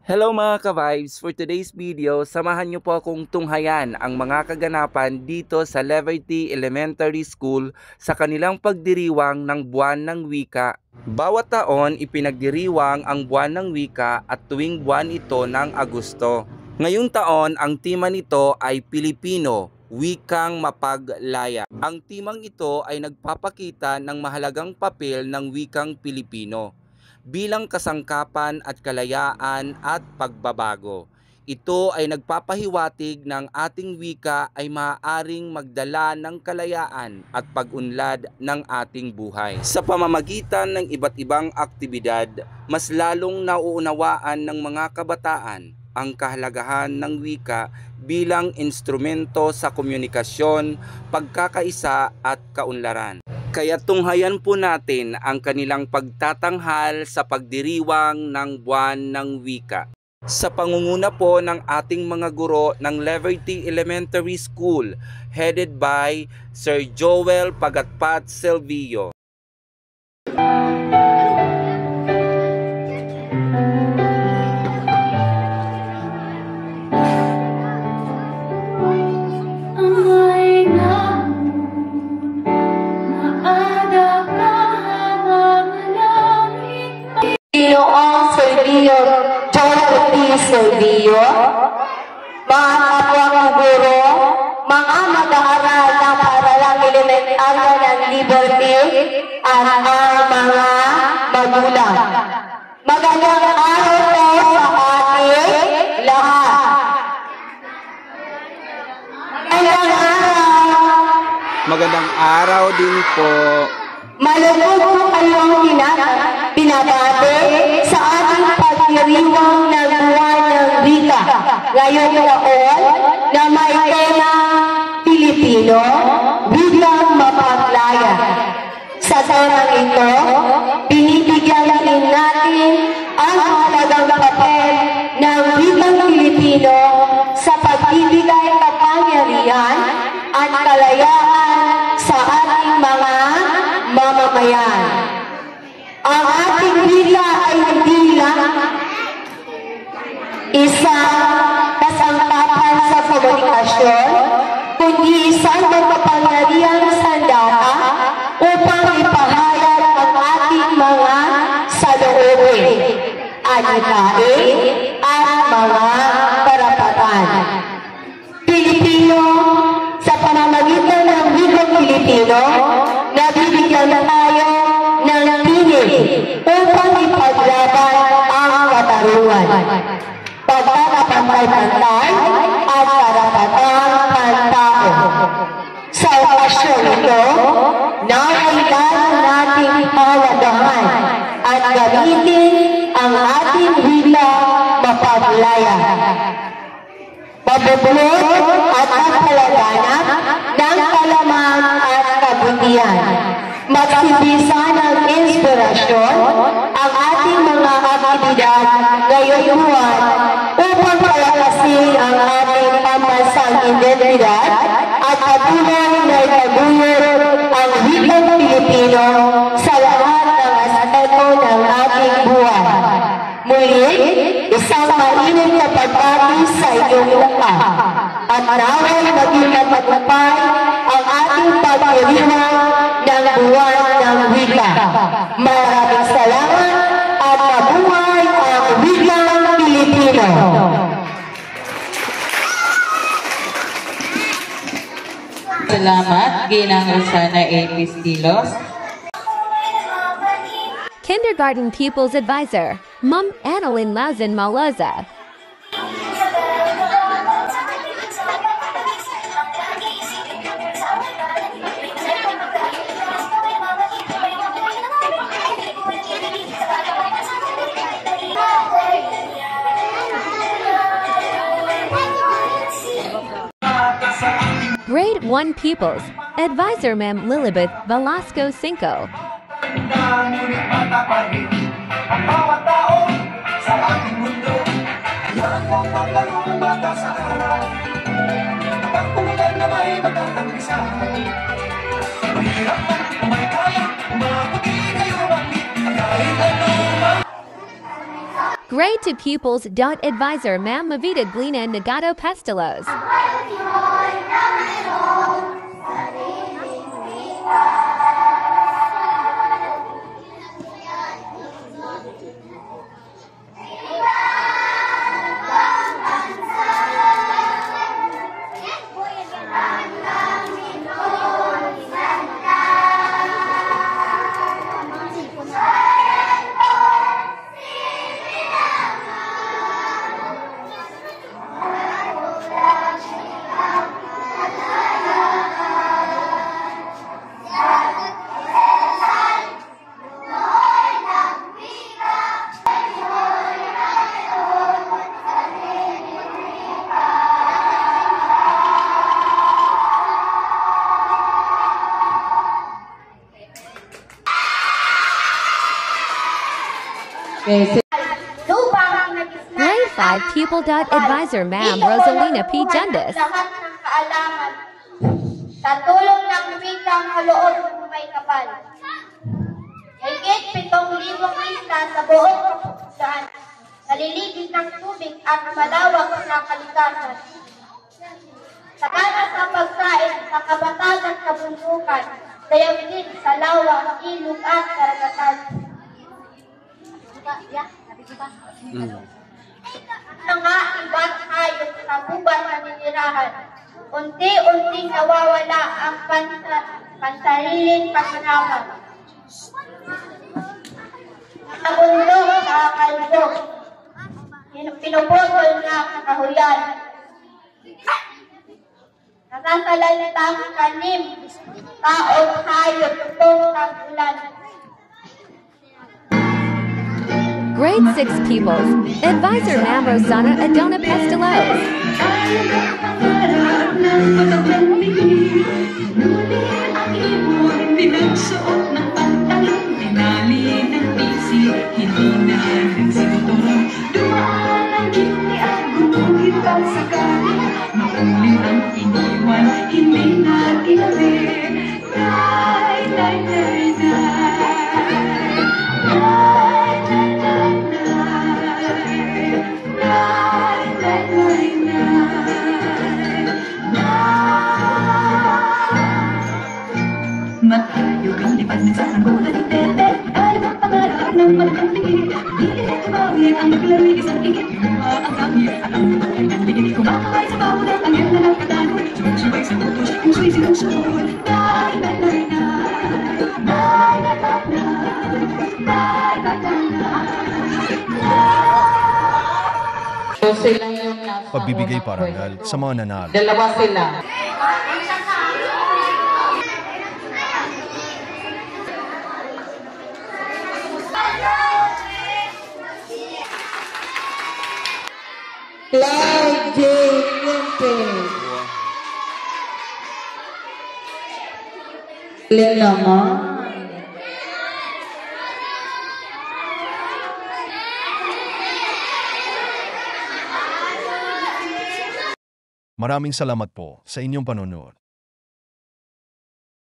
Hello mga ka-vibes! For today's video, samahan niyo po akong tunghayan ang mga kaganapan dito sa Leverty Elementary School sa kanilang pagdiriwang ng Buwan ng Wika. Bawat taon, ipinagdiriwang ang Buwan ng Wika at tuwing buwan ito ng Agosto. Ngayong taon, ang tema nito ay Pilipino, Wikang Mapaglaya. Ang timang ito ay nagpapakita ng mahalagang papel ng wikang Pilipino bilang kasangkapan at kalayaan at pagbabago. Ito ay nagpapahiwatig ng ating wika ay maaaring magdala ng kalayaan at pag-unlad ng ating buhay. Sa pamamagitan ng iba't ibang aktibidad, mas lalong nauunawaan ng mga kabataan ang kahalagahan ng wika bilang instrumento sa komunikasyon, pagkakaisa at kaunlaran. Kaya tunghayan po natin ang kanilang pagtatanghal sa pagdiriwang ng Buwan ng Wika. Sa pangunguna po ng ating mga guro ng Leverty Elementary School, headed by Sir Joel Pagatpat Silvillo. Silvillo, mga kapwang guro, mga mag-aaral ng paaralang elementarya ng Liberty at ang mga magulang. Magandang araw po sa ating lahat. Magandang araw din po. Malugod po kayong binabati sa ating pagdiriwang ng Buwan ng Wika ngayong taon na may tema Pilipino, Wikang Mapaglaya. Sa temang ito, binibigyan din natin ang mahalagang papel ng wikang Pilipino sa pagbibigay kapangyarihan at kalayaan sa ating mga mamamayan. Ang ating wika ay hindi lang isang kasangkapan sa komunikasyon, kundi isang magpapangyarihang sandata upang ipahayag ang ating mga saloobin, adhikain at mga karapatan. Pilipino, sa pamamagitan ng wikang Pilipino, nabibigyan tayo ng tinig upang ipaglaban ang katarungan, pagkakapantay-pantay at karapatang pantao. Sa okasyon ito, nangailangan nating pawagahan at gamitin ang ating wikang mapaglaya. Pabubulot at pagpalaganap ng kalaman at kabutihan. Magsibisa ng inspirasyon ang ating mga aktibidad ngayong buwan upang palakasin ang ating pambansang identidad at patuloy na itaguyod ang wikang Pilipino sa lahat ng aspeto ng ating buwan. Muli, isang mainit na pagbati sa inyong lahat at naway maging matagumpay ang ating pagdiriwang ng Buwan ng Wika. Maraming salamat at mabuhay ang wikang Pilipino. Salamat, Ginang Rosana A. Pistilos. Kindergarten Pupils Advisor, Ma'am Annalyn Lauzen Malaza. Grade 1 Pupils, Advisor Ma'am Lilibeth Velasco Cinco. Ang bawat tao sa ating mundo, yan ang maglalong bata sa araw. Pagpulan na may magtatanggisahan, mahirap man o may kaya, umabuti kayo bakit, kahit ano man. Grade to Pupils.Advisor Ma'am Mavita Glina Nagato Pestilos. Grade 5 Pupil.Advisor Ma'am Rosalina P. Jundis. Lahat ng kaalaman sa tulong ng wikang kaloob ng may kapal. Higit 7,000 isla sa buong kapustahan, naliligid ng tubig at malawak na kalikasan. Sakala sa pagkain sa kabatagan kabundukan, dayaw din sa lawa, ilog at karagatan. Mga iba't hayop sa gubat na ninirahan, unti-unting nawawala ang pansariling pagmanawan. Sa bundok, sa kalbog, pinuputol na kakahuyan. Nasasalitang kanim, taong hayop, tutong tagulan. Grade 6 Pupils. Advisor Ma'am Rosana Adona Pestilos. Pinagsuot ng pantalon, tinali ng pisi, hindi na nagsiguturo. Dumaan ang kini at gumuhit pa sa kami, maulit ang iniwan, hindi na tinabi. Nay, nay, nay, nay. Matayo kang lipad ng sarang bola ng tete. Ayaw ang pangarap ng malaking tingin. Dililit sa bawin ang naglaro'y isang tingin. Luma ang langit at ang mundo ay nagligid. Kumakaway sa bawin ang angel na nagkatagoy. Sumusubay sa utos, puso'y sinusunod. Nay, nay, nay, nay. Nay, nay, nay, nay. Nay, nay, nay, nay. So sila yung nasa Pagbibigay unang parangal pwesto. sa mga nanalo. Dalawa sila. Clyde J. Limpes. Galing naman. Maraming salamat po sa inyong panonood.